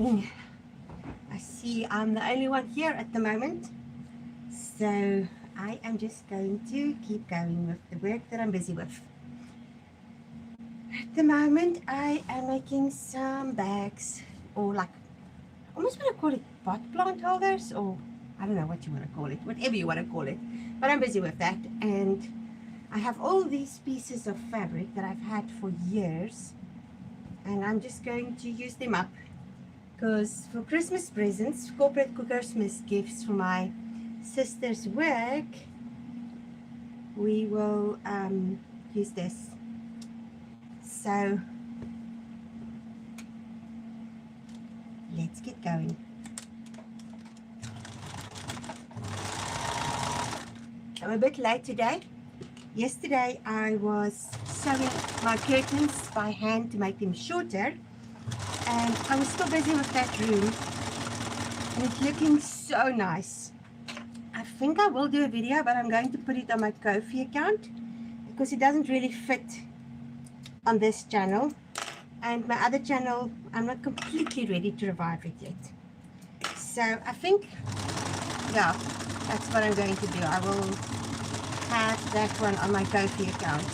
I see I'm the only one here at the moment, so I am just going to keep going with the work that I'm busy with. At the moment, I am making some bags, or like, I almost want to call it pot plant holders, or I don't know what you want to call it, whatever you want to call it, but I'm busy with that. And I have all these pieces of fabric that I've had for years, and I'm just going to use them up. Because for Christmas presents, corporate Christmas gifts for my sister's work, we will use this. So let's get going. I'm a bit late today. Yesterday I was sewing my curtains by hand to make them shorter. And I was still busy with that room, and it's looking so nice. I think I will do a video, but I'm going to put it on my Koffee account because it doesn't really fit on this channel, and my other channel I'm not completely ready to revive it yet. So I think, yeah, that's what I'm going to do. I will have that one on my Koffee account.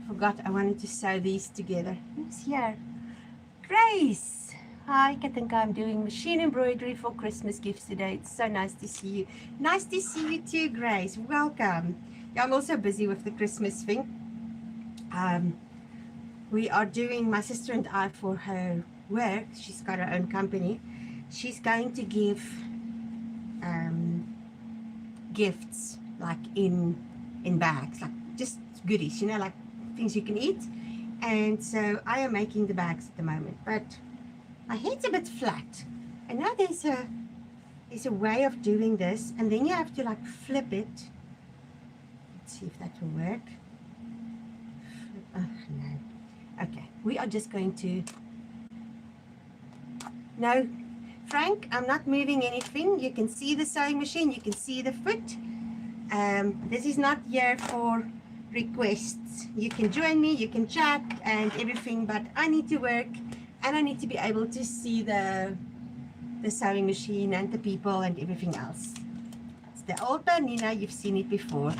Forgot I wanted to sew these together. Who's here? Grace! Hi Katinka, I'm doing machine embroidery for Christmas gifts today. It's so nice to see you. Nice to see you too, Grace. Welcome. Yeah, I'm also busy with the Christmas thing. We are doing, my sister and I, for her work, she's got her own company, she's going to give gifts like in bags, like just goodies, you know, like things you can eat. And so I am making the bags at the moment, but my head's a bit flat. I know there's a way of doing this, and then you have to like flip it. Let's see if that will work. Oh no. Okay, we are just going to, no, Frank, I'm not moving anything. You can see the sewing machine, you can see the foot. This is not here for requests. You can join me, you can chat and everything, but I need to work and I need to be able to see the sewing machine and the people and everything else. It's the old Bernina, you've seen it before.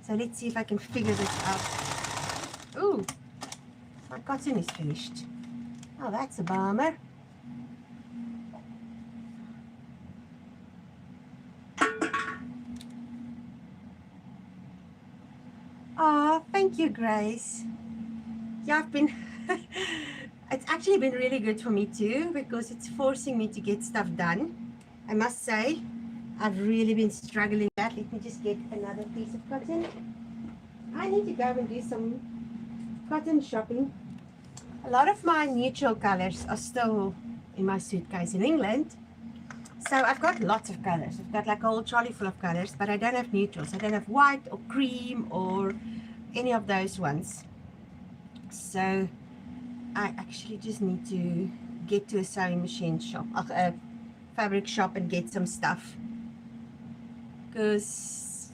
So let's see if I can figure this out. Ooh, my cotton is finished. Oh, that's a bummer. Oh, thank you, Grace. Yeah, I've been, it's actually been really good for me too, because it's forcing me to get stuff done. I must say, I've really been struggling with that. Let me just get another piece of cotton. I need to go and do some cotton shopping. A lot of my neutral colors are still in my suitcase in England. So I've got lots of colors. I've got like a whole trolley full of colors, but I don't have neutrals. I don't have white or cream or any of those ones. So I actually just need to get to a sewing machine shop, a fabric shop, and get some stuff. Because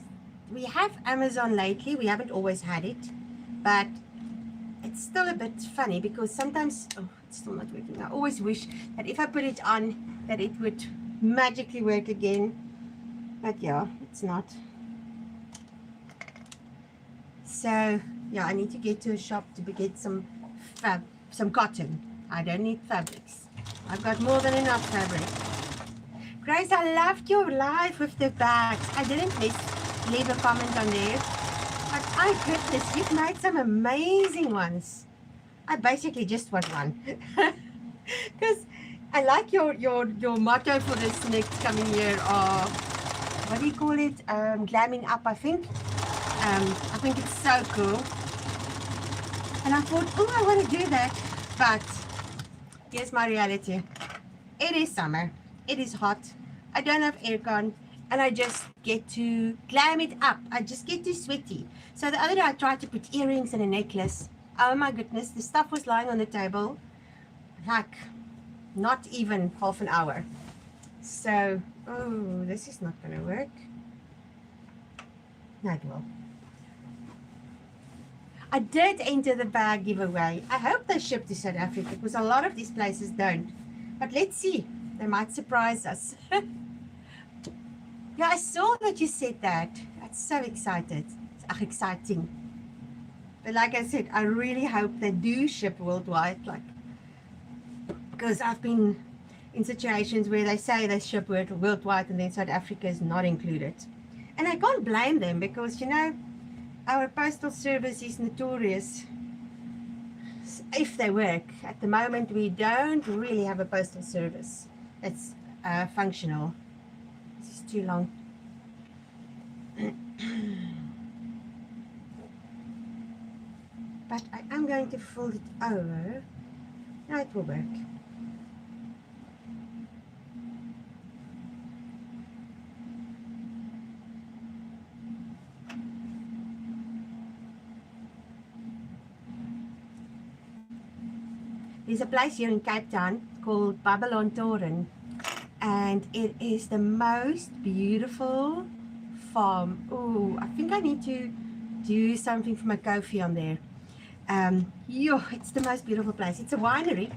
we have Amazon lately. We haven't always had it, but it's still a bit funny because sometimes, oh, it's still not working. I always wish that if I put it on that it would magically work again, but yeah, it's not. So yeah, I need to get to a shop to get some cotton. I don't need fabrics. I've got more than enough fabric. Grace, I loved your live with the bags. I didn't leave a comment on there, but my goodness, you've made some amazing ones. I basically just want one. Because I like your motto for this next coming year of, what do you call it? Glamming up, I think. I think it's so cool. And I thought, oh, I want to do that. But here's my reality. It is summer. It is hot. I don't have aircon. And I just get to glam it up. I just get too sweaty. So the other day I tried to put earrings and a necklace. Oh my goodness, the stuff was lying on the table. Like, not even half an hour. So, oh, this is not going to work. No, it will. I did enter the bag giveaway. I hope they ship to South Africa because a lot of these places don't. But let's see. They might surprise us. Yeah, I saw that you said that. That's so excited. It's exciting. But like I said, I really hope they do ship worldwide. Like, because I've been in situations where they say they ship worldwide and then South Africa is not included. And I can't blame them because, you know, our postal service is notorious if they work. At the moment, we don't really have a postal service that's functional. This is too long. But I am going to fold it over. Now it will work. There's a place here in Cape Town called Babylon Toren, and it is the most beautiful farm. Oh, I think I need to do something for my koffee on there. It's the most beautiful place. It's a winery,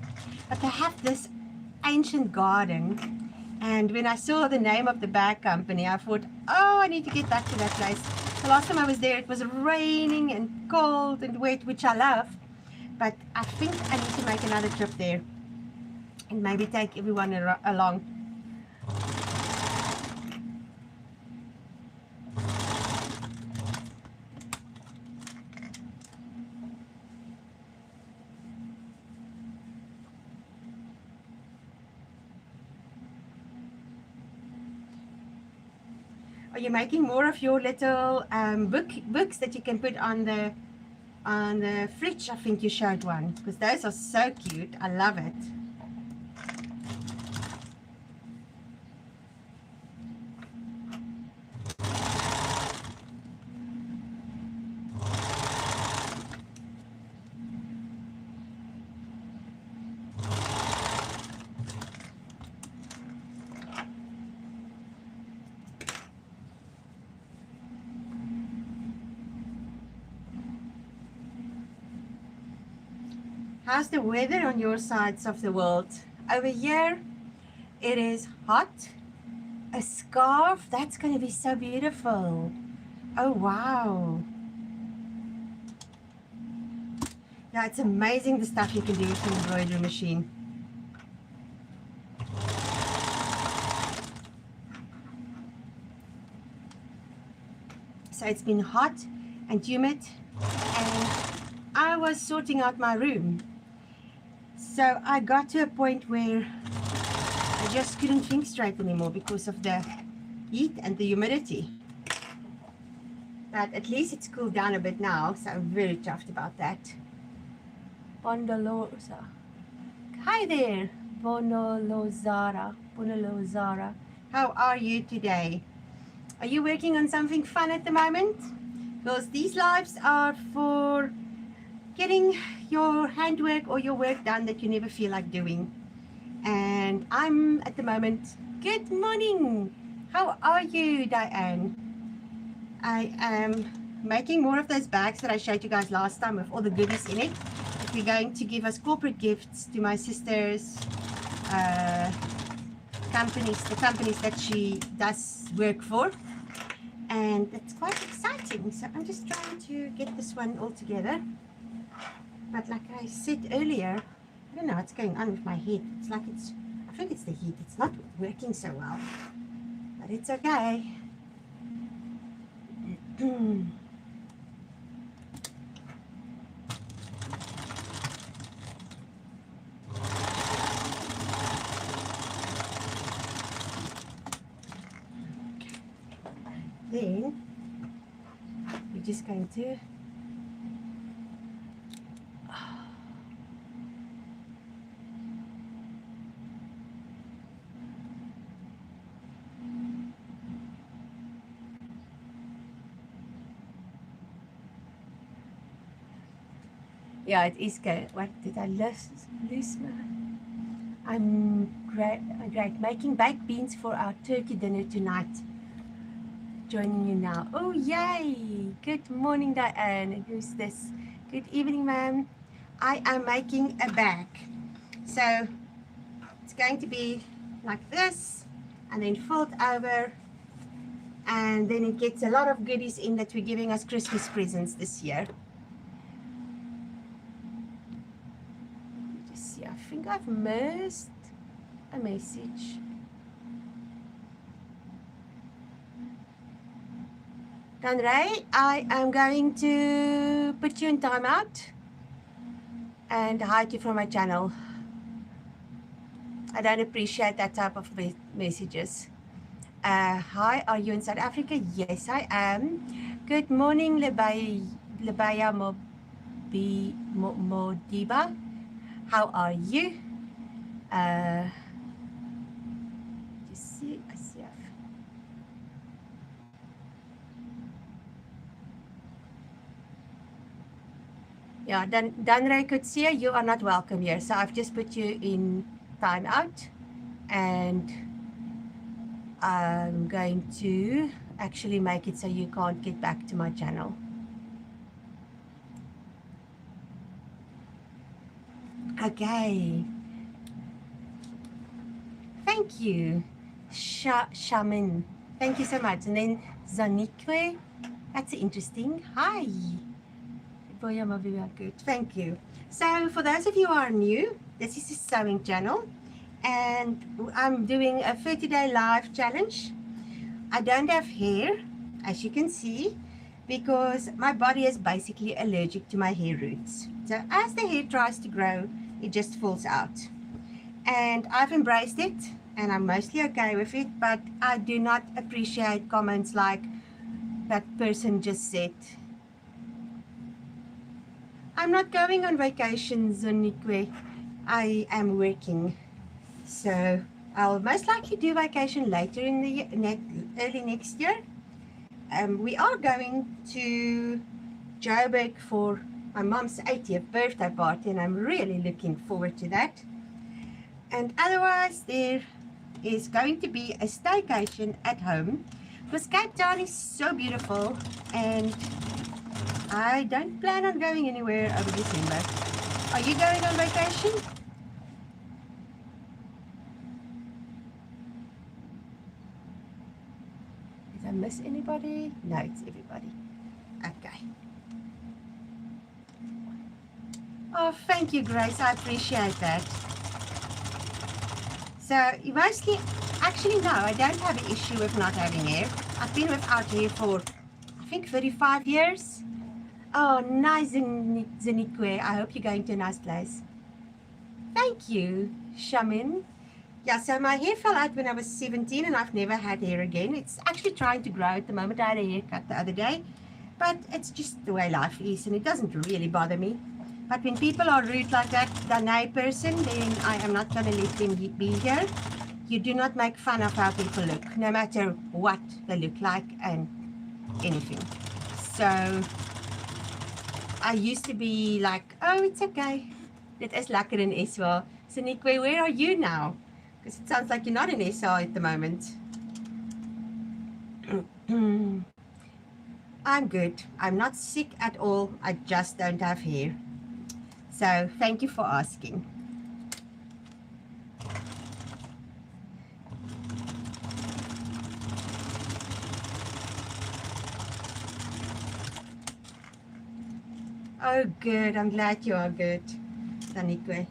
but they have this ancient garden. And when I saw the name of the bag company, I thought, oh, I need to get back to that place. The last time I was there, it was raining and cold and wet, which I love. But I think I need to make another trip there and maybe take everyone along. Are you making more of your little books that you can put on the fridge? I think you showed one, because those are so cute. I love it. How's the weather on your sides of the world? Over here, it is hot. A scarf, that's going to be so beautiful. Oh, wow. Yeah, it's amazing the stuff you can do with an embroidery machine. So it's been hot and humid, and I was sorting out my room. So I got to a point where I just couldn't think straight anymore because of the heat and the humidity. But at least it's cooled down a bit now, so I'm very chuffed about that. Bondoloza. Hi there, Bonolozara. Bonolozara. How are you today? Are you working on something fun at the moment? Because these lives are for getting your handwork or your work done that you never feel like doing. And I'm at the moment, good morning. How are you, Diane? I am making more of those bags that I showed you guys last time with all the goodies in it. That we're going to give as corporate gifts to my sister's companies, the companies that she does work for. And it's quite exciting. So I'm just trying to get this one all together. But like I said earlier, I don't know what's going on with my head. It's like I think it's the heat. It's not working so well. But it's okay. Then we just going to yeah, it is good. What did I lose my? I'm great. Making baked beans for our turkey dinner tonight. Joining you now. Oh, yay! Good morning, Diane. And who's this? Good evening, ma'am. I am making a bag. So it's going to be like this, and then fold over, and then it gets a lot of goodies in that we're giving us Christmas presents this year. Just see, I think I've missed a message. Dan Ray, I am going to put you in timeout and hide you from my channel. I don't appreciate that type of messages. Hi, are you in South Africa? Yes, I am. Good morning, Lebaya Modiba. How are you? Just see, I see. Yeah, Danray could see you are not welcome here, so I've just put you in timeout, and I'm going to actually make it so you can't get back to my channel. Okay. Thank you, Shaman. Thank you so much. And then Zanikwe. That's interesting. Hi. Good. Thank you. So for those of you who are new, this is a sewing channel, and I'm doing a 30-day live challenge. I don't have hair, as you can see, because my body is basically allergic to my hair roots. So as the hair tries to grow, it just falls out. And I've embraced it, and I'm mostly okay with it, but I do not appreciate comments like that person just said. I'm not going on vacation, Zonikwe. I am working. So I'll most likely do vacation later in the early next year. We are going to Joburg for my mom's 80th birthday party, and I'm really looking forward to that. And otherwise, there is going to be a staycation at home, because Cape Town is so beautiful, and I don't plan on going anywhere over December. Are you going on vacation? Did I miss anybody? No, it's everybody. Okay. Oh, thank you, Grace. I appreciate that. So, mostly, actually, no, I don't have an issue with not having hair. I've been without hair for, I think, 35 years. Oh, nice, Zanikwe. I hope you're going to a nice place. Thank you, Shamin. Yeah, so my hair fell out when I was 17, and I've never had hair again. It's actually trying to grow at the moment. I had a haircut the other day, but it's just the way life is, and it doesn't really bother me. But when people are rude like that, Danai person, then I am not going to let them be here. You do not make fun of how people look, no matter what they look like and anything. So I used to be like, oh, it's okay. Dit is lekker in SA. So Nikwe, where are you now? Because it sounds like you're not in SA at the moment. I'm good. I'm not sick at all. I just don't have hair. So thank you for asking. Oh, good. I'm glad you are good, Tanikwe.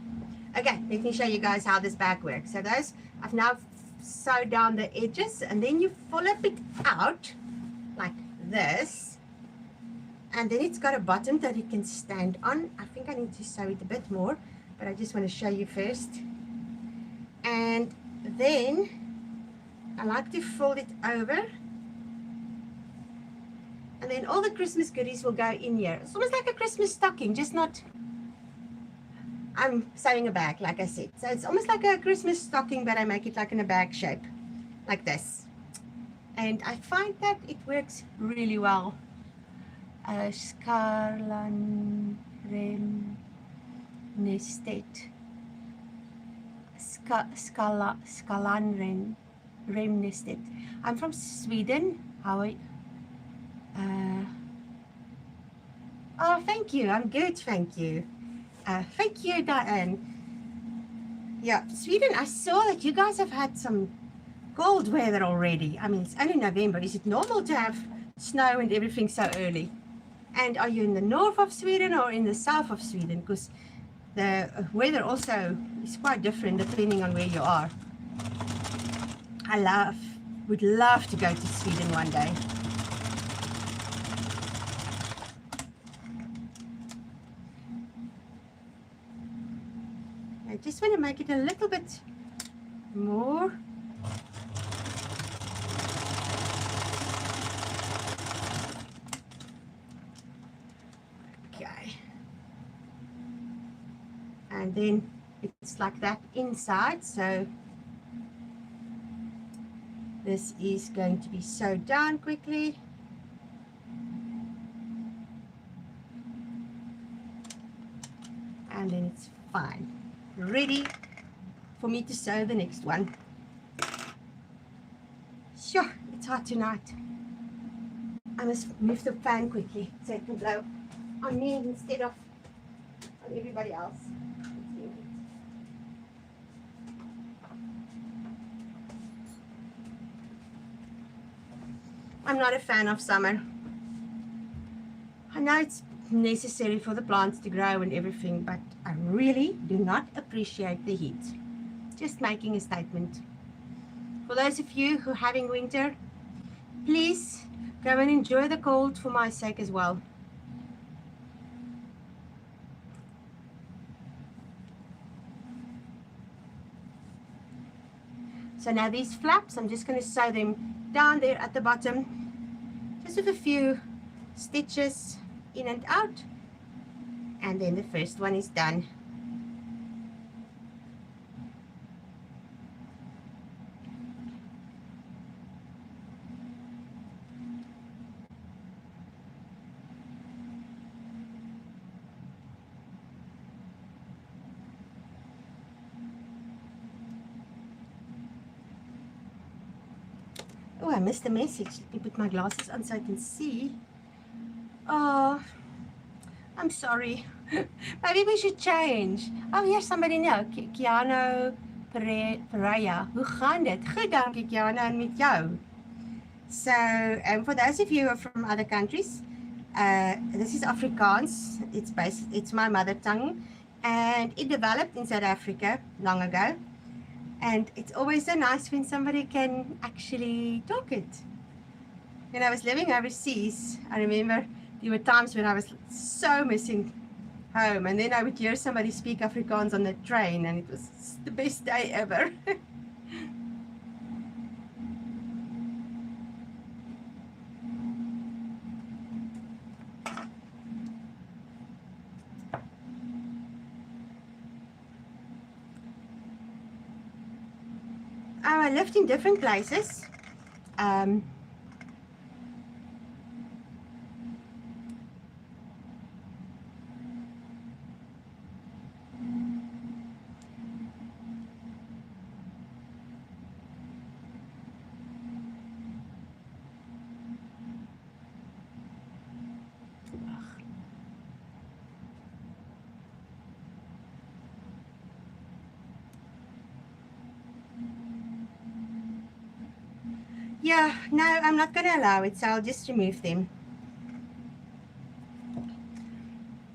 Okay, let me show you guys how this bag works. So those, I've now sewed down the edges, and then you flip it out like this, and then it's got a bottom that it can stand on. I think I need to sew it a bit more, but I just want to show you first. And then I like to fold it over And then all the Christmas goodies will go in here. It's almost like a Christmas stocking, just not, I'm sewing a bag, like I said. So it's almost like a Christmas stocking, but I make it like in a bag shape, like this. And I find that it works really well. Scalan rem nestet. Skalan rem nestet. I'm from Sweden. How are you? Oh, thank you. I'm good, thank you. Thank you, Diane. Yeah, Sweden, I saw that you guys have had some cold weather already. I mean, it's only November. Is it normal to have snow and everything so early? And are you in the north of Sweden or in the south of Sweden? Because the weather also is quite different depending on where you are. I would love to go to Sweden one day. I just want to make it a little bit more. Okay. And then it's like that inside, so this is going to be sewed down quickly. And then it's fine. Ready for me to sew the next one. Sure, it's hot tonight. I must move the fan quickly so it can blow on me instead of on everybody else. I'm not a fan of summer. I know it's necessary for the plants to grow and everything, but I really do not appreciate the heat. Just making a statement. For those of you who are having winter, please go and enjoy the cold for my sake as well. So now these flaps, I'm just going to sew them down there at the bottom, just with a few stitches in and out, and then the first one is done. Oh, I missed a message. Let me put my glasses on so I can see. Oh, I'm sorry. Maybe we should change. Oh, here's somebody new. Kiano Pereira. Hoe gaan dit? Goed, dankie Kiano, en met jou. So, for those of you who are from other countries, this is Afrikaans. It's my mother tongue, and it developed in South Africa long ago. And it's always so nice when somebody can actually talk it. When I was living overseas, I remember there were times when I was so missing home, and then I would hear somebody speak Afrikaans on the train, and it was the best day ever. I lived in different places. Yeah, no, I'm not going to allow it, so I'll just remove them.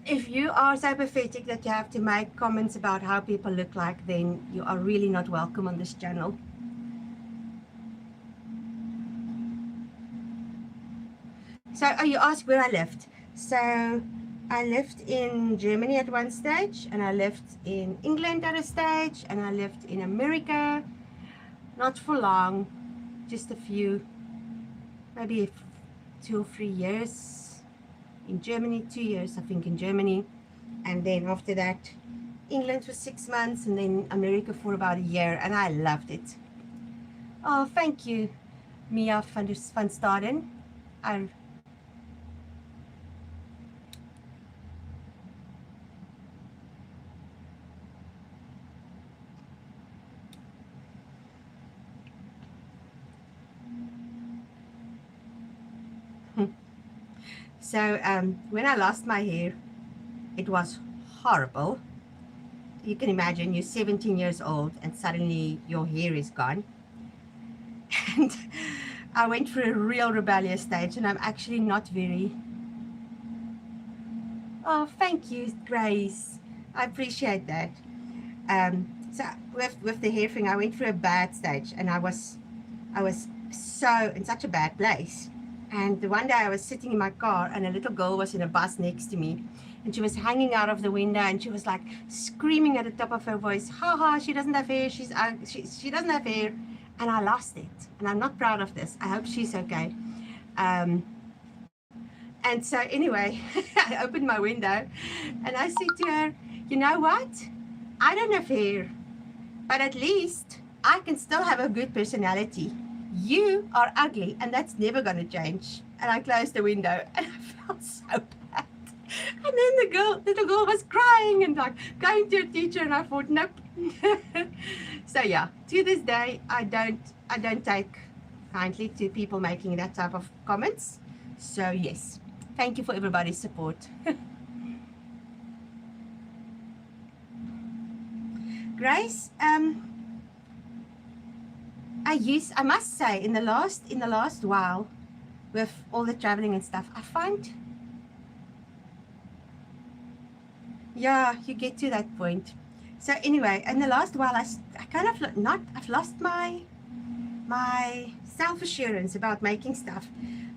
If you are so pathetic that you have to make comments about how people look like, then you are really not welcome on this channel. So, you asked where I lived. So, I lived in Germany at one stage, and I lived in England at a stage, and I lived in America, not for long. Just a few, maybe 2 or 3 years in Germany, 2 years I think in Germany, and then after that England for 6 months, and then America for about a year, and I loved it. Oh, thank you, Mia van Staden. I So when I lost my hair, it was horrible. You can imagine you're 17 years old and suddenly your hair is gone. And I went through a real rebellious stage, and I'm actually not very... Oh, thank you, Grace. I appreciate that. So with the hair thing, I went through a bad stage, and I was so in such a bad place. And the one day I was sitting in my car, and a little girl was in a bus next to me, and she was hanging out of the window, and she was like screaming at the top of her voice, "Ha ha! She doesn't have hair. She doesn't have hair." And I lost it, and I'm not proud of this. I hope she's okay. And so anyway, I opened my window, and I said to her, "You know what? I don't have hair, but at least I can still have a good personality. You are ugly, and that's never going to change." And I closed the window, and I felt so bad. And then the little girl was crying and like going to a teacher, and I thought, nope. So yeah, to this day, I don't take kindly to people making that type of comments. So yes, thank you for everybody's support. Grace, I must say, in the last while, with all the traveling and stuff, I find, yeah, you get to that point. So anyway, in the last while, I kind of I've lost my self-assurance about making stuff.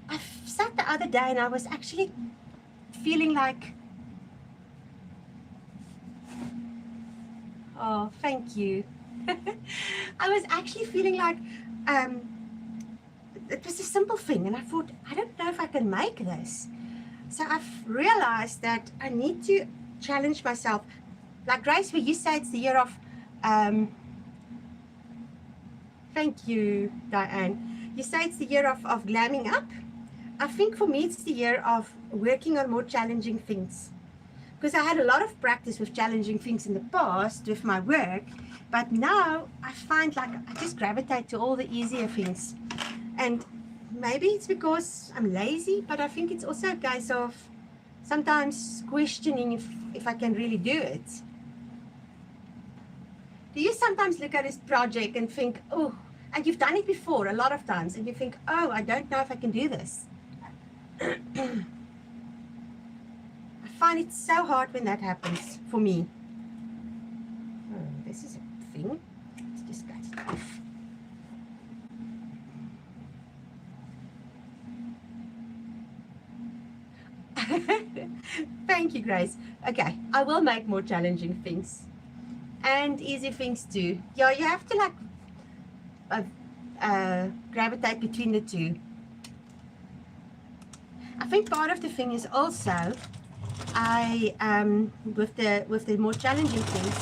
I sat the other day, and I was actually feeling like, oh, thank you. I was actually feeling like it was a simple thing, and I thought, I don't know if I can make this. So I've realized that I need to challenge myself. Like Grace, where you say it's the year of thank you, Diane. You say it's the year of glamming up. I think for me it's the year of working on more challenging things, because I had a lot of practice with challenging things in the past with my work, but now I find like I just gravitate to all the easier things. And maybe it's because I'm lazy, but I think it's also a case of sometimes questioning if I can really do it. Do you sometimes look at this project and think, oh, and you've done it before a lot of times, and you think, oh, I don't know if I can do this. I find it so hard when that happens for me. Oh, this is a thing. Let's just cut it off. Thank you, Grace. Okay, I will make more challenging things and easy things too. Yeah, you have to like gravitate between the two. I think part of the thing is also with the more challenging things,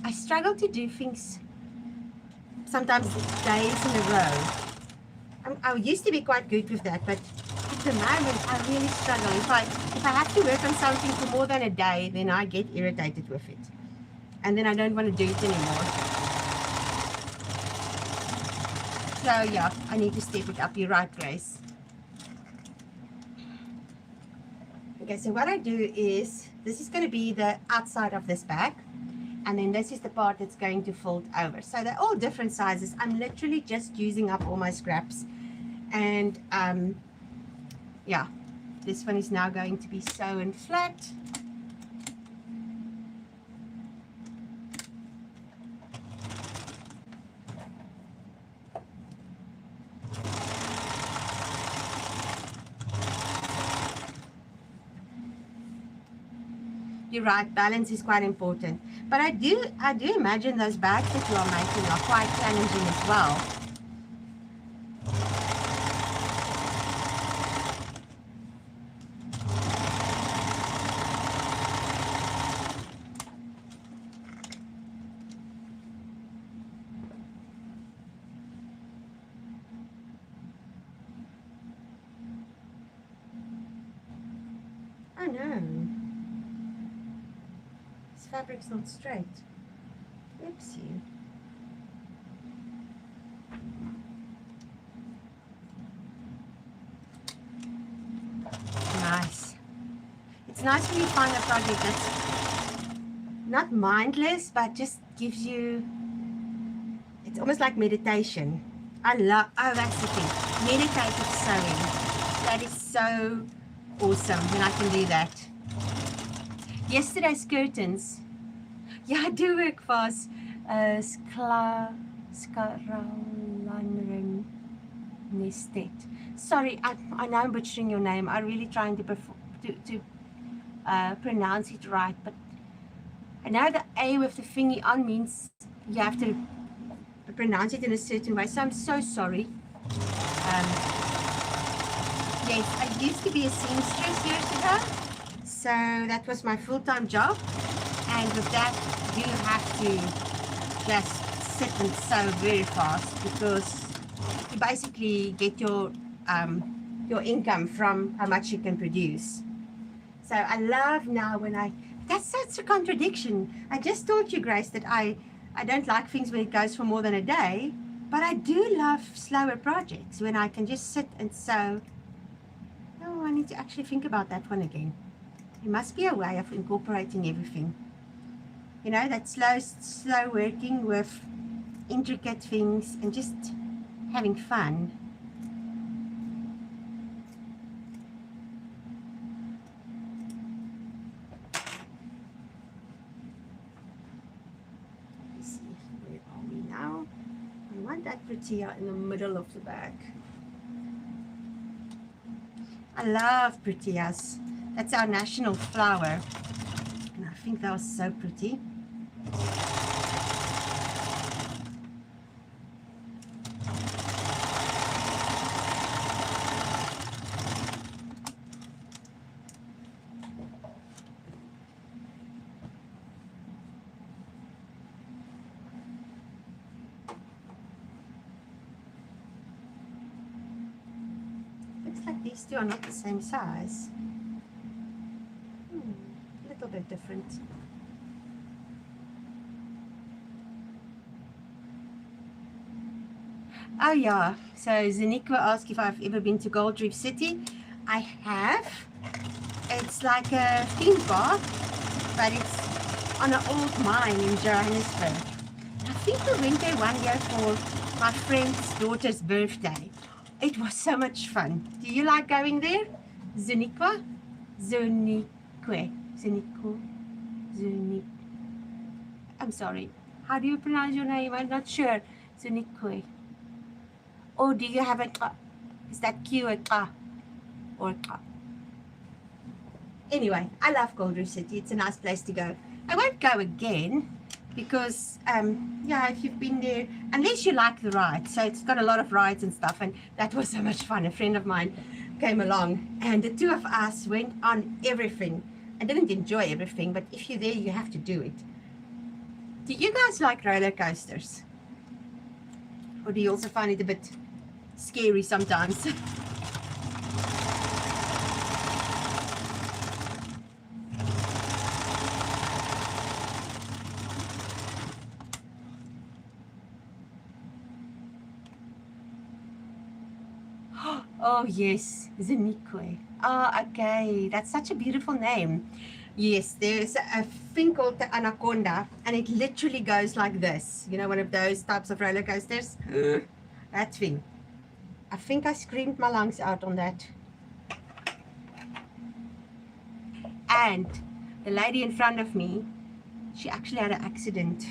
I struggle to do things sometimes days in a row. I used to be quite good with that, but at the moment I really struggle. If I have to work on something for more than a day, then I get irritated with it, and then I don't want to do it anymore. So yeah, I need to step it up. You're right, Grace. Okay, so what I do is, this is going to be the outside of this bag, and then this is the part that's going to fold over. So they're all different sizes. I'm literally just using up all my scraps, and yeah, this one is now going to be sewn flat. You're right, balance is quite important. But I do imagine those bags that you are making are quite challenging as well. Oh no, this fabric's not straight. Oopsie. Nice. It's nice when you find a project that's not mindless, but just gives you, it's almost like meditation. I love, oh, that's the thing, meditative sewing. That is so awesome when I can do that. Yesterday's curtains, yeah, I do work fast. Skaralanren Nestet. Sorry, I know I'm butchering your name. I'm really trying to pronounce it right, but I know the A with the thingy on means you have to pronounce it in a certain way, so I'm so sorry. Yes, I used to be a seamstress years ago, so that was my full-time job, and with that you have to just sit and sew very fast because you basically get your income from how much you can produce. So I love now when that's such a contradiction. I just told you, Grace, that I don't like things when it goes for more than a day, but I do love slower projects when I can just sit and sew. Oh, I need to actually think about that one again. There must be a way of incorporating everything. You know, that slow working with intricate things and just having fun. Let's see, where are we now? I want that protea in the middle of the bag. I love proteas. That's our national flower. And I think that was so pretty. These two are not the same size. A little bit different. Oh yeah, so Zaniqua asked if I've ever been to Gold Reef City. I have. It's like a theme park, but it's on an old mine in Johannesburg. I think we went there one year for my friend's daughter's birthday. It was so much fun. Do you like going there? Zuniqua? Zunique. I'm sorry. How do you pronounce your name? I'm not sure. Zunique. Or do you have a ka? Is that Q a ka? Or ka? Anyway, I love Gold Reef City. It's a nice place to go. I won't go again because, yeah, if you've been there, unless you like the ride. So it's got a lot of rides and stuff, and that was so much fun. A friend of mine came along, and the two of us went on everything. I didn't enjoy everything, but if you're there, you have to do it. Do you guys like roller coasters? Or do you also find it a bit scary sometimes? Oh yes, Zinique. Oh, okay, that's such a beautiful name. Yes, there's a thing called the Anaconda, and it literally goes like this. You know, one of those types of roller coasters. That thing. I think I screamed my lungs out on that. And the lady in front of me, she actually had an accident,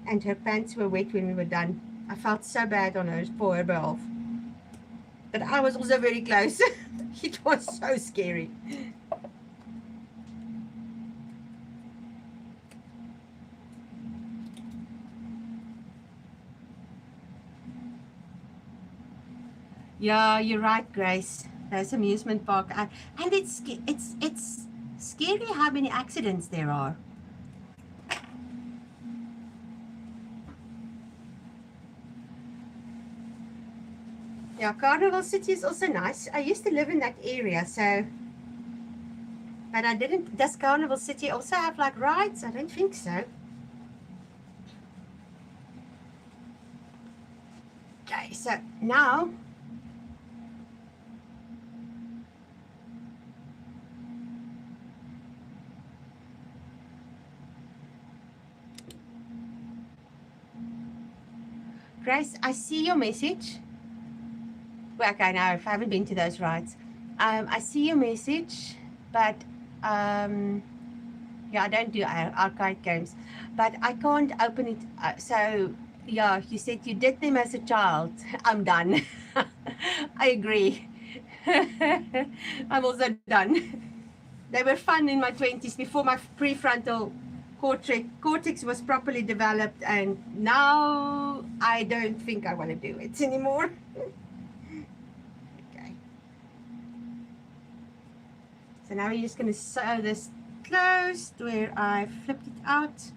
and her pants were wet when we were done. I felt so bad on her, for her behalf. But I was also very close. It was so scary. Yeah, you're right, Grace. There's amusement park, and it's scary how many accidents there are. Yeah, Carnival City is also nice. I used to live in that area, so But I didn't, does Carnival City also have like rides? I don't think so. Okay, so now Grace, I see your message. Well, okay, no, I haven't been to those rides. I see your message, but yeah, I don't do arcade games, but I can't open it. So yeah, you said you did them as a child. I'm done. I agree. I'm also done. They were fun in my 20s before my prefrontal cortex was properly developed, and now I don't think I want to do it anymore. Okay. So now we're just going to sew this closed where I flipped it out.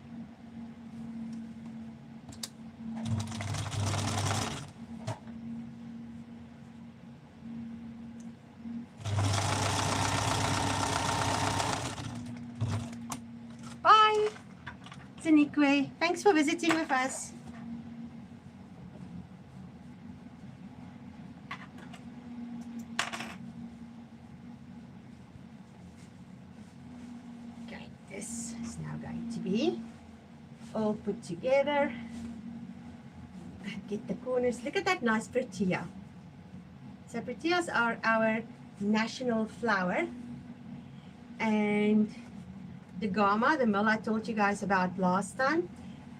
Bye, Zanikwe. Thanks for visiting with us. Okay, this is now going to be all put together. Get the corners. Look at that nice protea. So proteas are our national flower, and the Gama, the mill I told you guys about last time,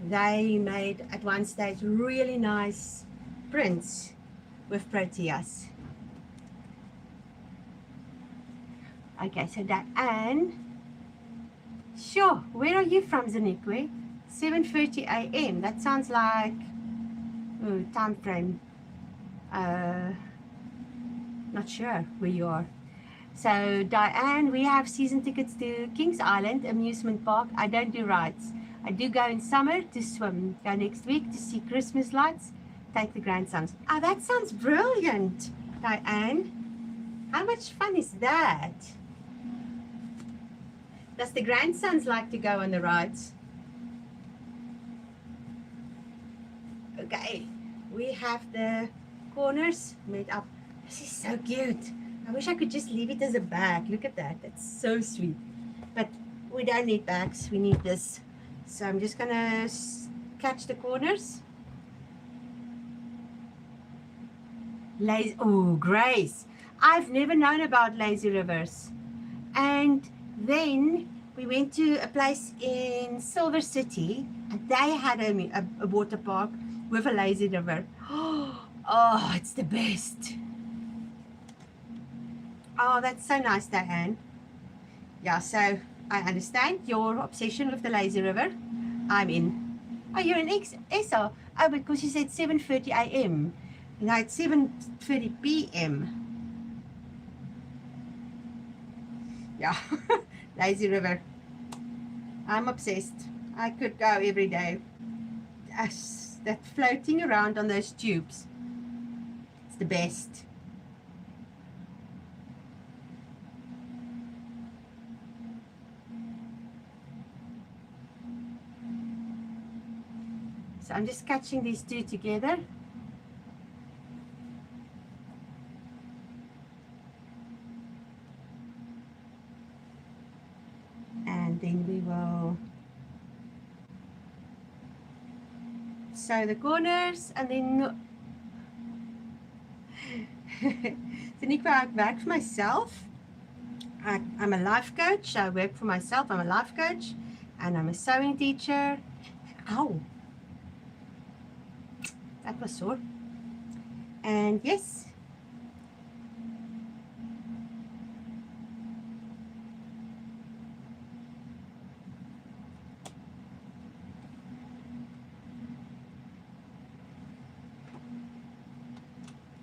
they made at one stage really nice prints with proteas. Okay, so that, and sure, where are you from, Zanikwe? 7:30 a.m. That sounds like time frame. Not sure where you are. So Diane, we have season tickets to Kings Island amusement park. I don't do rides. I do go in summer to swim. Go next week to see Christmas lights. Take the grandsons. Oh, that sounds brilliant, Diane. How much fun is that? Does the grandsons like to go on the rides? Okay, we have the corners made up. This is so cute. I wish I could just leave it as a bag. Look at that. That's so sweet. But we don't need bags. We need this. So I'm just going to catch the corners. Oh, Grace. I've never known about lazy rivers. And then we went to a place in Silver City, and they had a water park with a lazy river. Oh, it's the best. Oh, that's so nice, Diane. Yeah, so I understand your obsession with the lazy river. I'm in. Oh, you're in ESA. Oh, because you said 7:30 a.m. No, it's 7:30 p.m. Yeah, lazy river. I'm obsessed. I could go every day. That floating around on those tubes. It's the best. So I'm just catching these two together. And then we will sew the corners, and then Tanika, I work for myself. I'm a life coach. I work for myself. I'm a life coach, and I'm a sewing teacher. Ow. That was sore. And yes,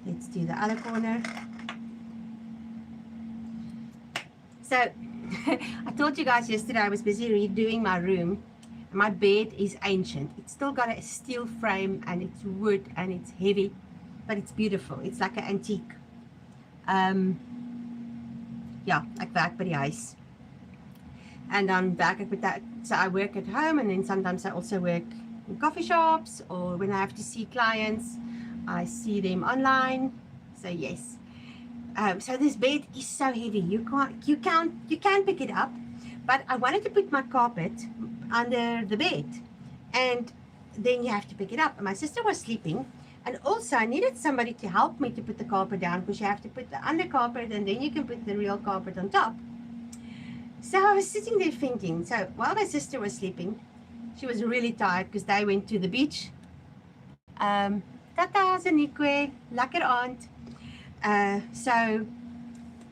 let's do the other corner. So I told you guys yesterday I was busy redoing my room. My bed is ancient. It's still got a steel frame, and it's wood, and it's heavy, but it's beautiful. It's like an antique. Ja, ek werk by die huis. and I'm back with that. So I work at home, and then sometimes I also work in coffee shops, or when I have to see clients, I see them online. So yes. So this bed is so heavy. You can pick it up, but I wanted to put my carpet under the bed, and then you have to pick it up. And my sister was sleeping, and also I needed somebody to help me to put the carpet down, because you have to put the under carpet and then you can put the real carpet on top. So I was sitting there thinking. So while my sister was sleeping, she was really tired because they went to the beach. Tata Zanikwe, lekker aand. So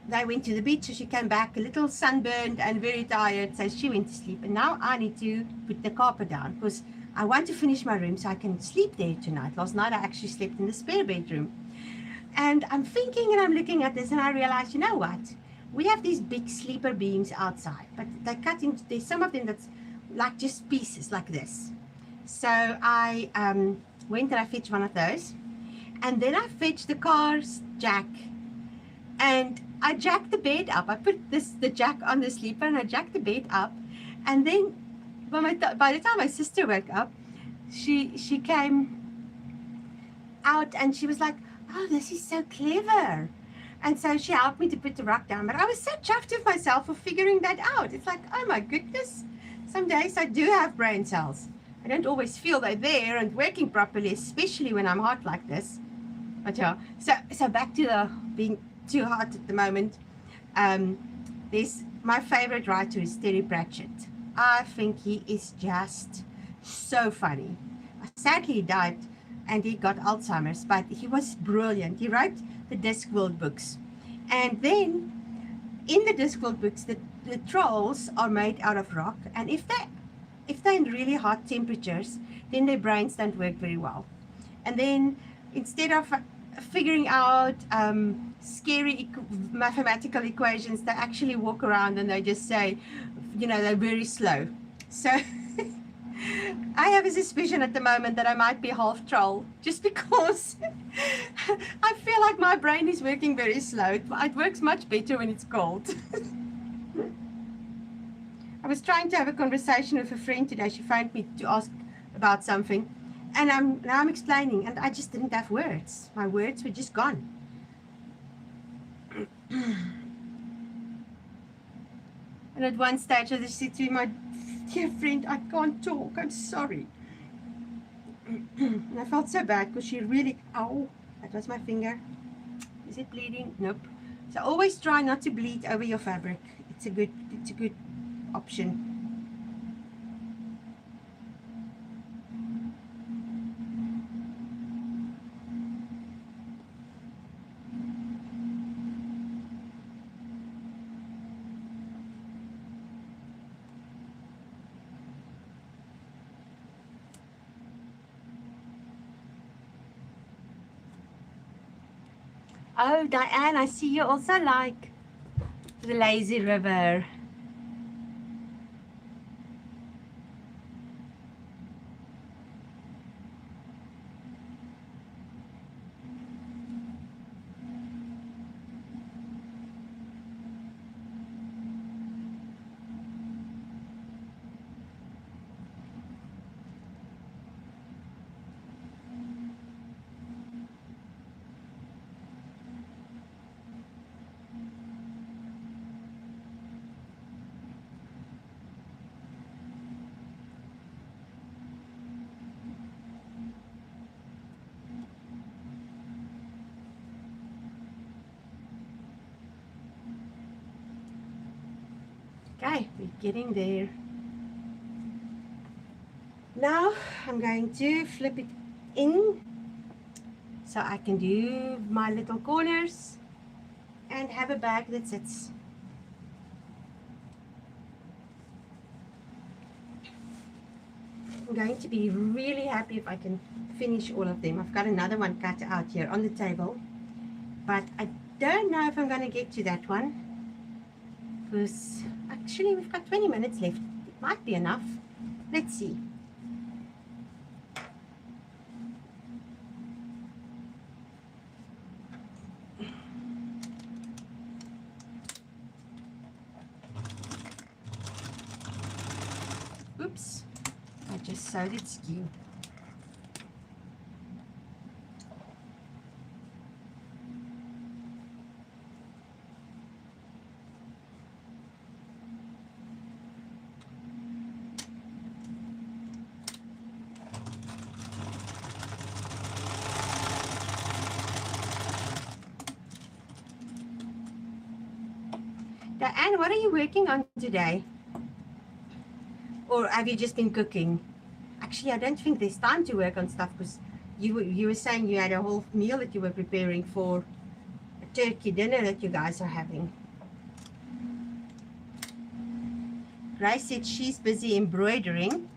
they went to the beach, so she came back a little sunburned and very tired, so she went to sleep. And now I need to put the carpet down because I want to finish my room so I can sleep there tonight. Last night I actually slept in the spare bedroom. And I'm thinking and I'm looking at this and I realized, you know what? We have these big sleeper beams outside, but they cut into, there's some of them that's like just pieces like this. So I went and I fetched one of those. And then I fetched the car's jack, and I jacked the bed up. I put the jack on the sleeper and I jacked the bed up. And then by the time my sister woke up, she came out and she was like, oh, this is so clever. And so she helped me to put the rug down. But I was so chuffed with myself for figuring that out. It's like, oh my goodness, some days I do have brain cells. I don't always feel they're there and working properly, especially when I'm hot like this. But yeah, so back to the being too hot at the moment. There's my favorite writer is Terry Pratchett. I think he is just so funny. Sadly, he died and he got Alzheimer's, but he was brilliant. He wrote the Discworld books, and then in the Discworld books, the trolls are made out of rock, and if they're in really hot temperatures, then their brains don't work very well. And then instead of figuring out scary mathematical equations, they actually walk around and they just say, you know, they're very slow. So I have a suspicion at the moment that I might be half troll, just because I feel like my brain is working very slow. It works much better when it's cold. I was trying to have a conversation with a friend today. She phoned me to ask about something, and now I'm explaining, and I just didn't have words. My words were just gone. And at one stage I just said to my dear friend, I can't talk, I'm sorry. And I felt so bad because she really, ow, that was my finger. Is it bleeding? Nope. So always try not to bleed over your fabric. It's a good option. Oh, Diane, I see you also like the lazy river. Okay, we're getting there. Now I'm going to flip it in so I can do my little corners and have a bag that sits. I'm going to be really happy if I can finish all of them. I've got another one cut out here on the table, but I don't know if I'm going to get to that one, because actually we've got 20 minutes left. It might be enough. Let's see. Oops, I just sewed it skew. Diane, what are you working on today? Or have you just been cooking? Actually, I don't think there's time to work on stuff because you were saying you had a whole meal that you were preparing for a turkey dinner that you guys are having. Grace said she's busy embroidering.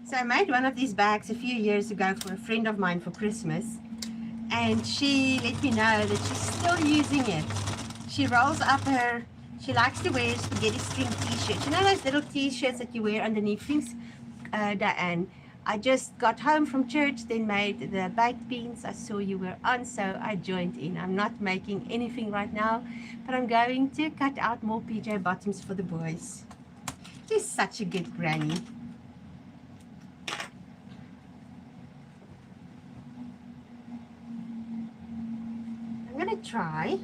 So I made one of these bags a few years ago for a friend of mine for Christmas, and she let me know that she's still using it. She rolls up she likes to wear spaghetti string t-shirts. You know those little t-shirts that you wear underneath things, Diane? I just got home from church, then made the baked beans. I saw you were on, so I joined in. I'm not making anything right now, but I'm going to cut out more PJ bottoms for the boys. You're such a good granny. I'm going to try,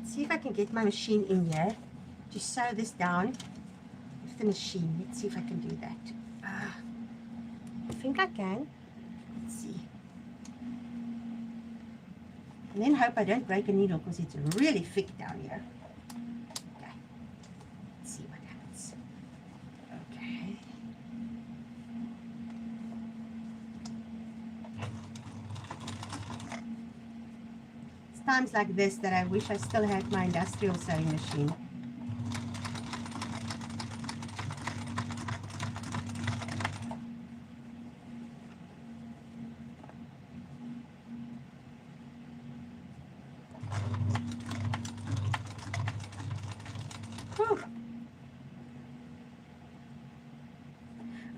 see if I can get my machine in here to sew this down with the machine. Let's see if I can do that. I think I can. Let's see. And then hope I don't break a needle because it's really thick down here. Okay. Let's see what happens. Okay. It's times like this that I wish I still had my industrial sewing machine.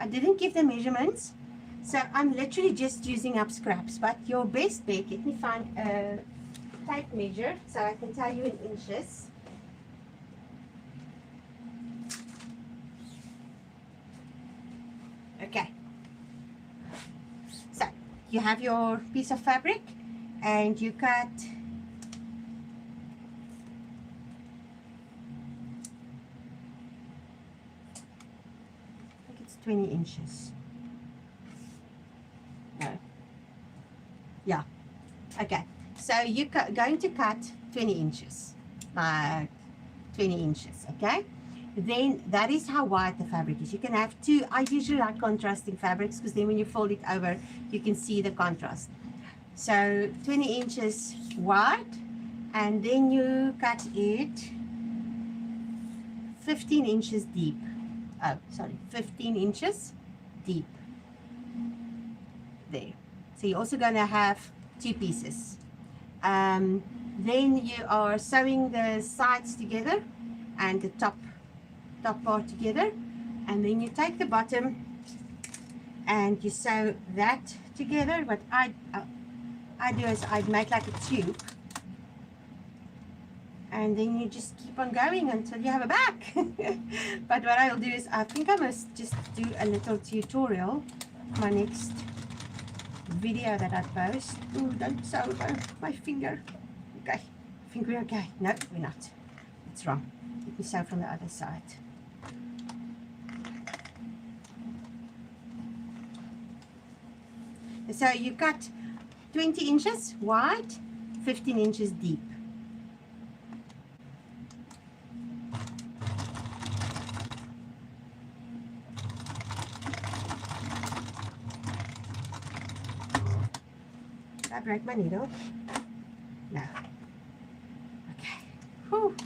I didn't give the measurements, so I'm literally just using up scraps, but your best bet, let me find a tape measure so I can tell you in inches. Okay, so you have your piece of fabric and you cut I think it's 20 inches. No. Yeah. Okay. So you're going to cut 20 inches. 20 inches. Okay. Then that is how wide the fabric is. You can have two. I usually like contrasting fabrics because then when you fold it over, you can see the contrast. So 20 inches wide, and then you cut it 15 inches deep. Oh, sorry, 15 inches deep. There. So you're also going to have two pieces. Then you are sewing the sides together and the top part together, and then you take the bottom and you sew that together. What I do is I'd make like a tube, and then you just keep on going until you have a back. But what I'll do is I think I must just do a little tutorial my next video that I post. Oh, don't sew my finger. Okay, I think we're okay. No, we're not. It's wrong. Let me sew from the other side. So you cut 20 inches wide, 15 inches deep. Did I break my needle? No. Okay. Whew.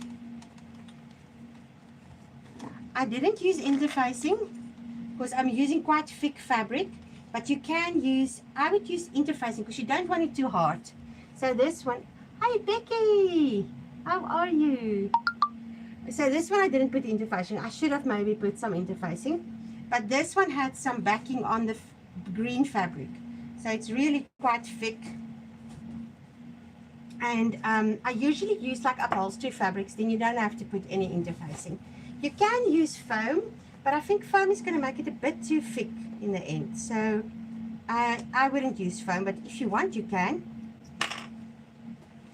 I didn't use interfacing because I'm using quite thick fabric, but you can use, I would use interfacing because you don't want it too hard. So this one, hi Becky, how are you? So this one I didn't put interfacing. I should have maybe put some interfacing, but this one had some backing on the green fabric, so it's really quite thick. And I usually use like upholstery fabrics, then you don't have to put any interfacing. You can use foam, but I think foam is going to make it a bit too thick in the end, so I wouldn't use foam, but if you want you can.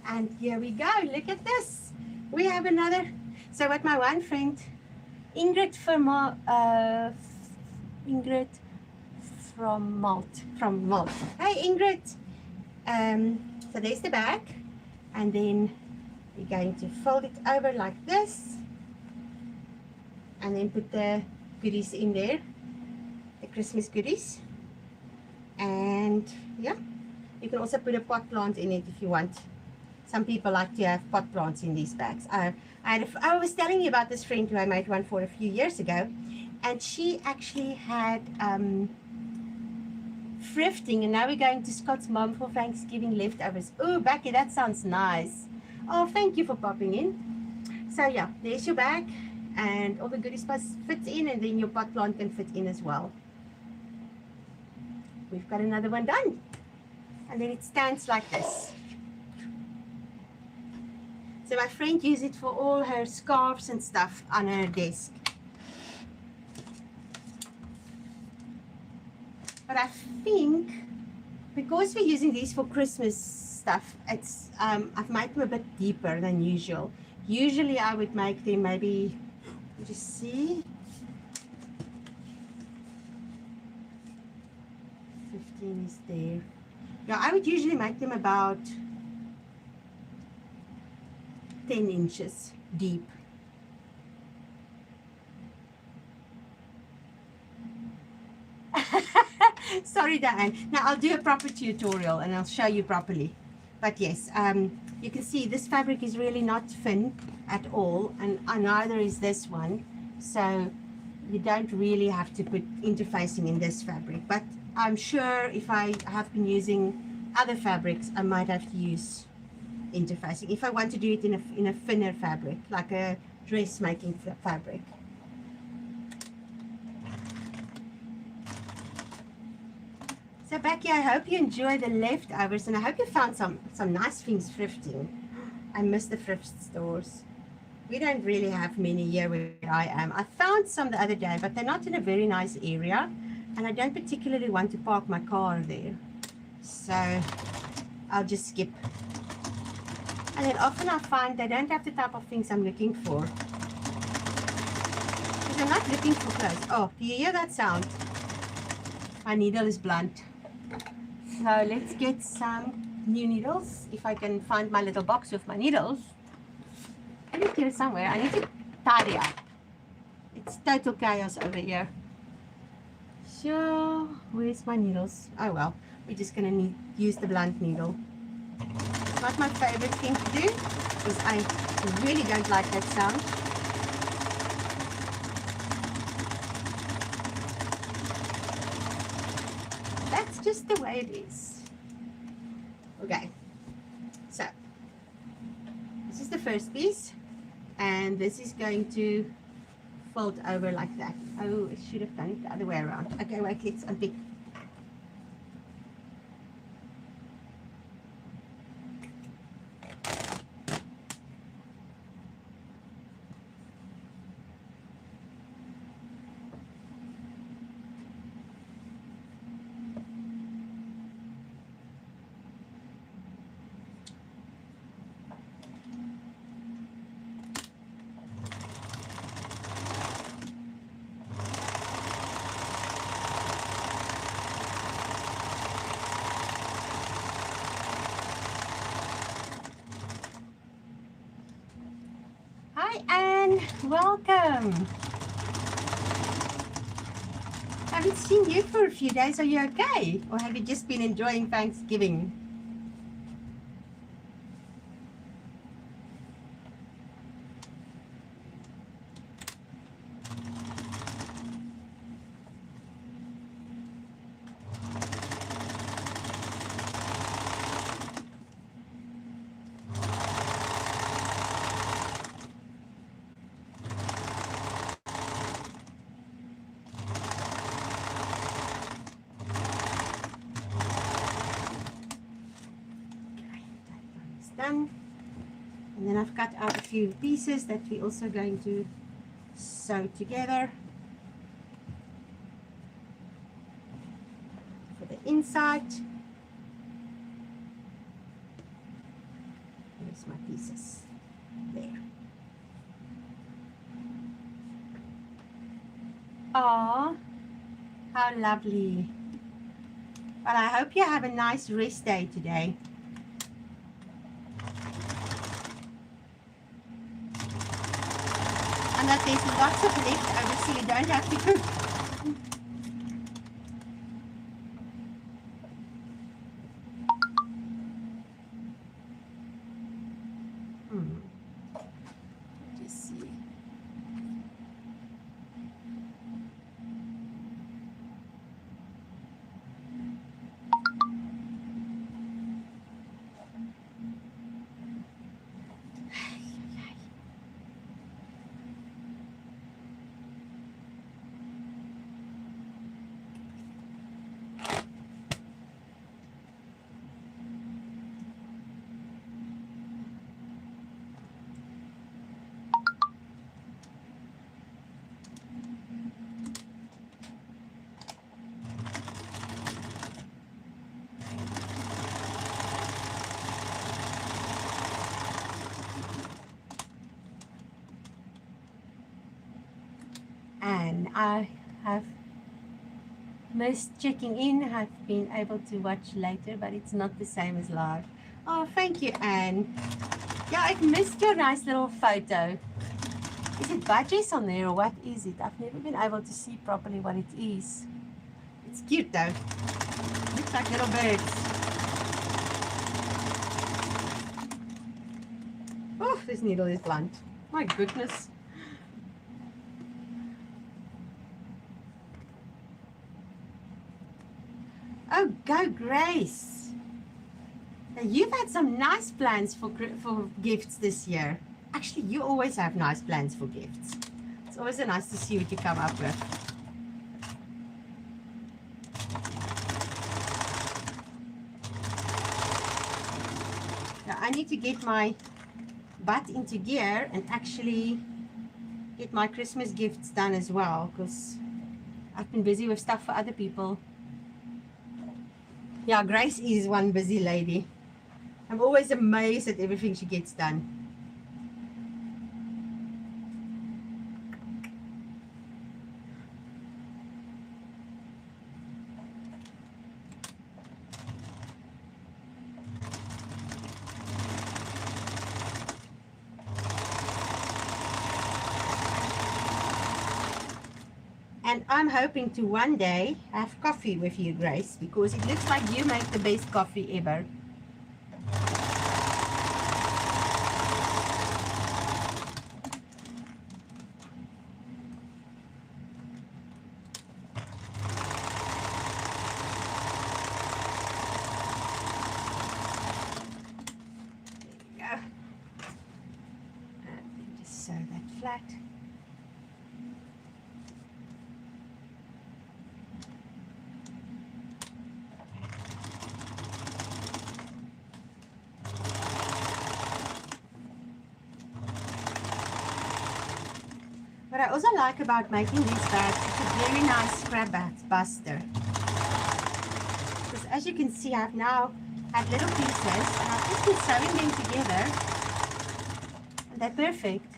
And here we go, look at this, we have another. So what my one friend Ingrid from Malt. Hey Ingrid. So there's the back, and then we're going to fold it over like this, and then put the goodies in there, the Christmas goodies. And yeah, you can also put a pot plant in it if you want. Some people like to have pot plants in these bags. I was telling you about this friend who I made one for a few years ago, and she actually had thrifting, and now we're going to Scott's mom for Thanksgiving leftovers. Oh, Becky, that sounds nice. Oh, thank you for popping in. So yeah, there's your bag, and all the goodies fit in, and then your pot plant can fit in as well. We've got another one done, and then it stands like this. So my friend used it for all her scarves and stuff on her desk. But I think because we're using these for Christmas stuff, it's I've made them a bit deeper than usual. Usually I would make them maybe, just see, 15 is there. Yeah, I would usually make them about 10 inches deep. Sorry, Diane. Now I'll do a proper tutorial and I'll show you properly. But yes, you can see this fabric is really not thin at all, and neither is this one. So you don't really have to put interfacing in this fabric. But I'm sure if I have been using other fabrics, I might have to use interfacing if I want to do it in a thinner fabric, like a dressmaking fabric. So Becky, I hope you enjoy the leftovers, and I hope you found some nice things thrifting. I miss the thrift stores. We don't really have many here where I am. I found some the other day, but they're not in a very nice area, and I don't particularly want to park my car there, so I'll just skip. And then often I find they don't have the type of things I'm looking for. Because I'm not looking for clothes. Oh, do you hear that sound? My needle is blunt. So let's get some new needles. If I can find my little box with my needles. I need to get it somewhere. I need to tidy up. It's total chaos over here. So, where's my needles? Oh well, we're just going to use the blunt needle. Not my favorite thing to do because I really don't like that sound. That's just the way it is. Okay, so this is the first piece, and this is going to fold over like that. Oh, I should have done it the other way around. Okay, wait, let's unpick. Hi Anne, welcome. I haven't seen you for a few days. Are you okay? Or have you just been enjoying Thanksgiving? done. And then I've cut out a few pieces that we're also going to sew together for the inside. Here's my pieces. There. Oh, how lovely. Well, I hope you have a nice rest day today. And that there's lots of leftovers so you don't have to cook. Just see. And I have missed checking in. I've been able to watch later, but it's not the same as live. Oh, thank you, Anne. Yeah, I've missed your nice little photo. Is it budgies on there or what is it? I've never been able to see properly what it is. It's cute though. Looks like little birds. Oh, this needle is blunt. My goodness. Oh, go Grace. Now, you've had some nice plans for gifts this year. Actually, you always have nice plans for gifts. It's always nice to see what you come up with. Now, I need to get my butt into gear and actually get my Christmas gifts done as well, because I've been busy with stuff for other people. Yeah, Grace is one busy lady. I'm always amazed at everything she gets done. And I'm hoping to one day have coffee with you, Grace, because it looks like you make the best coffee ever. There you go. And just sew that flat. What I also like about making these bags, it's a very nice scrap buster. Because as you can see, I've now had little pieces and I've just been sewing them together. And they're perfect.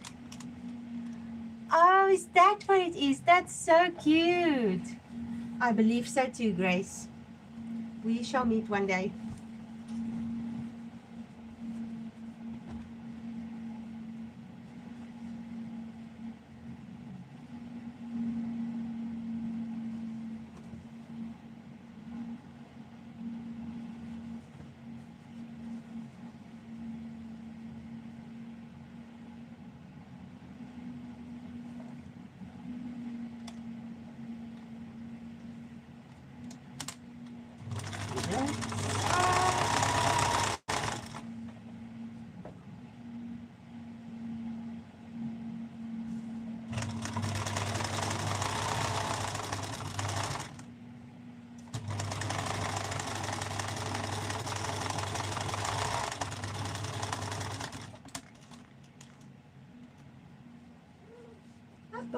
Oh, is that what it is? That's so cute. I believe so too, Grace. We shall meet one day.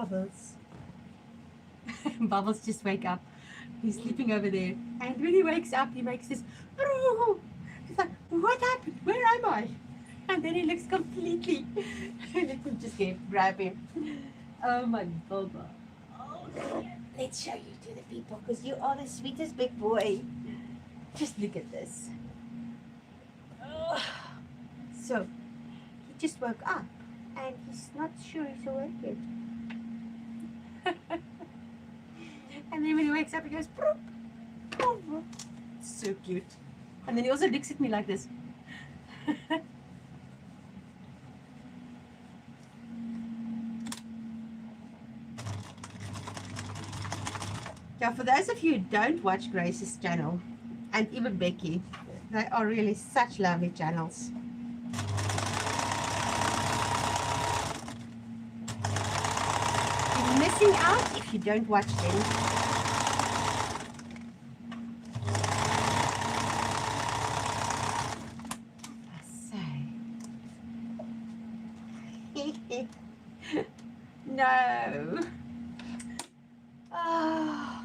Bubbles. Bubbles just wake up. He's sleeping over there. And when he wakes up, he makes this, "Aroo!" He's like, what happened? Where am I? And then he looks completely, let me just grab him. Oh my Bubba. Oh, yeah. Let's show you to the people because you are the sweetest big boy. Just look at this. Oh. So, he just woke up and he's not sure he's awake yet. And then when he wakes up, he goes, "Broop, broop, broop." So cute. And then he also looks at me like this. Yeah, for those of you who don't watch Grace's channel, and even Becky, they are really such lovely channels. You're missing out if you don't watch them. No. Oh.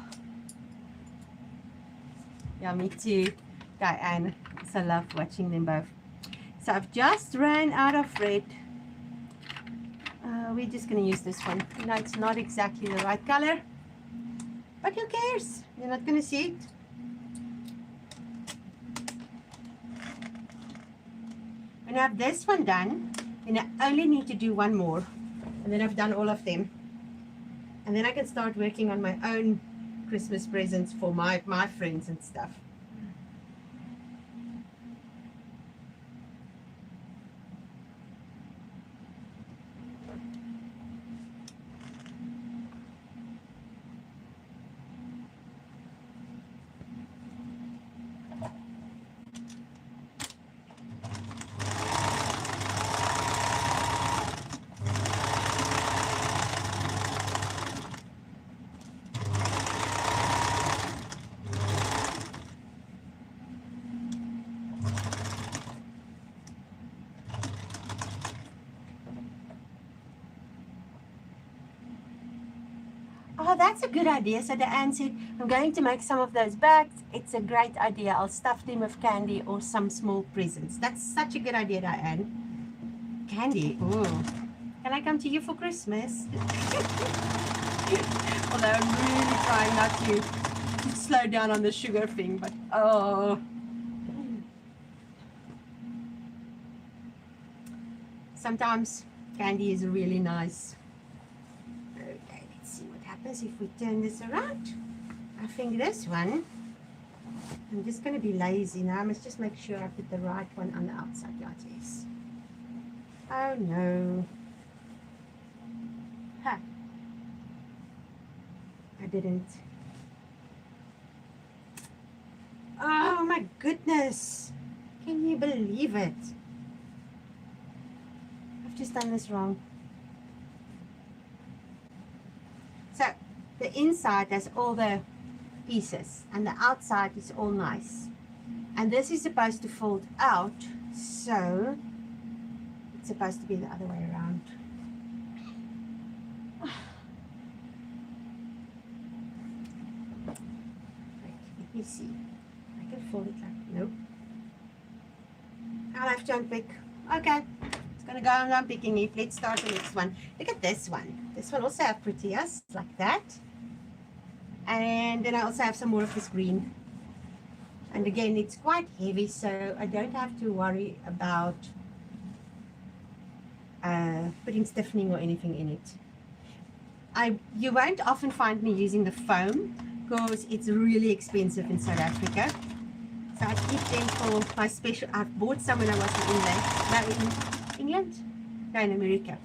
Yeah, me too, Diane. So I love watching them both. So I've just ran out of red. We're just going to use this one. No, it's not exactly the right color. But who cares? You're not going to see it. When I have this one done, then I only need to do one more. And then I've done all of them. And then I can start working on my own Christmas presents for my friends and stuff. Oh, that's a good idea. So Diane said, I'm going to make some of those bags. It's a great idea. I'll stuff them with candy or some small presents. That's such a good idea, Diane. Candy. Ooh. Can I come to you for Christmas? Although I'm really trying not to slow down on the sugar thing, but oh. Sometimes candy is really nice. Okay, let's see what happens if we turn this around. I think this one, I'm just going to be lazy now. I must just make sure I put the right one on the outside. Yeah, it is. Oh no. Huh. I didn't. Oh my goodness. Can you believe it? I've just done this wrong. So the inside has all the pieces and the outside is all nice. And this is supposed to fold out, so it's supposed to be the other way around. Wait, let me see. I can fold it like, nope. I'll have to unpick. Okay, it's gonna go on unpicking it. Let's start the next one. Look at this one. This one also have prettiest, like that. And then I also have some more of this green. And again, it's quite heavy, so I don't have to worry about putting stiffening or anything in it. You won't often find me using the foam because it's really expensive in South Africa. So I keep them for my special. I've bought some when I was in England. No, in England? No, in America.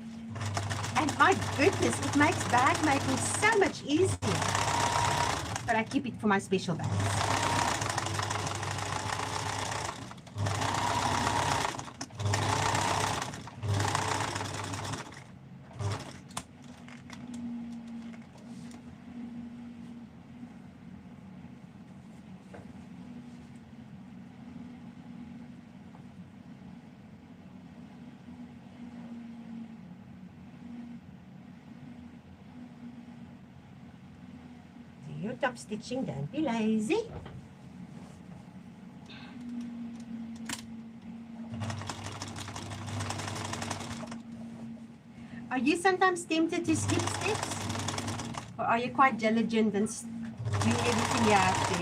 And my goodness, it makes bag making so much easier. But I keep it for my special bags. your top stitching, don't be lazy. Are you sometimes tempted to skip steps? Or are you quite diligent and doing everything you have to?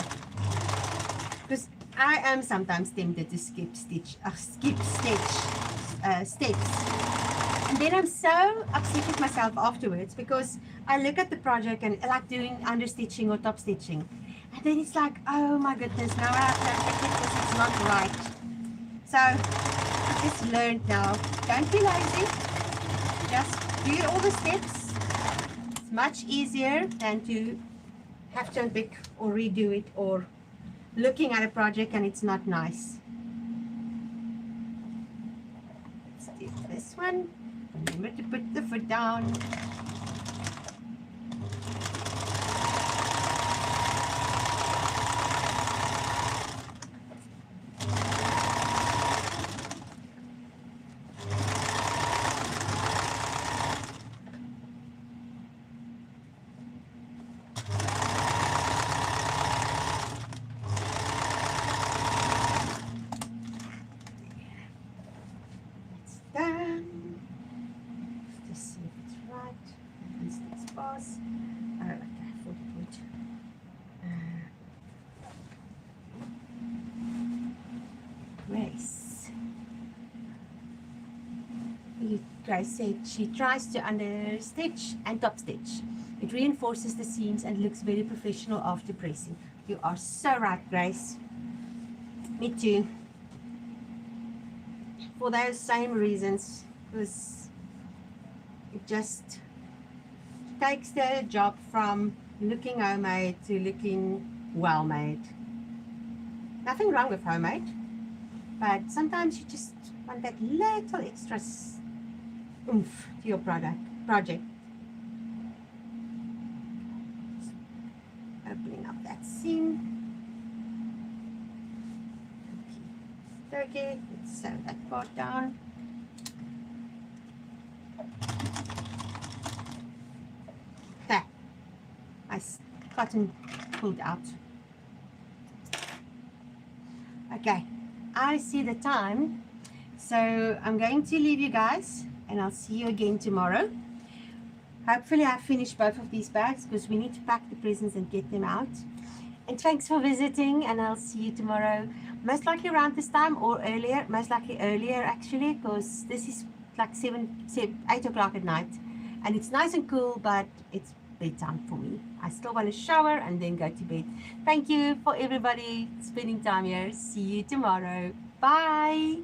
Because I am sometimes tempted to skip steps. And then I'm so upset with myself afterwards because I look at the project and like doing understitching or top stitching. And then it's like, oh my goodness, now I have to check it because it's not right. So I just learned now, don't be lazy. Just do all the steps. It's much easier than to have to unpick or redo it or looking at a project and it's not nice. Let's do this one. Remember to put the foot down. Done. Just see if it's right. At least it's pass. Oh, okay, 40 point. Grace. Grace said she tries to understitch and top stitch. It reinforces the seams and looks very professional after pressing. You are so right, Grace. Me too. For those same reasons, because it just takes the job from looking homemade to looking well made. Nothing wrong with homemade, but sometimes you just want that little extra oomph to your project. Opening up that seam. Okay, let's sew that part down. There, nice cotton pulled out. Okay, I see the time, so I'm going to leave you guys and I'll see you again tomorrow. Hopefully I've finished both of these bags because we need to pack the presents and get them out. And thanks for visiting, and I'll see you tomorrow. Most likely around this time or earlier, most likely earlier actually, because this is like 8 o'clock at night. And it's nice and cool, but it's bedtime for me. I still want to shower and then go to bed. Thank you for everybody spending time here. See you tomorrow. Bye.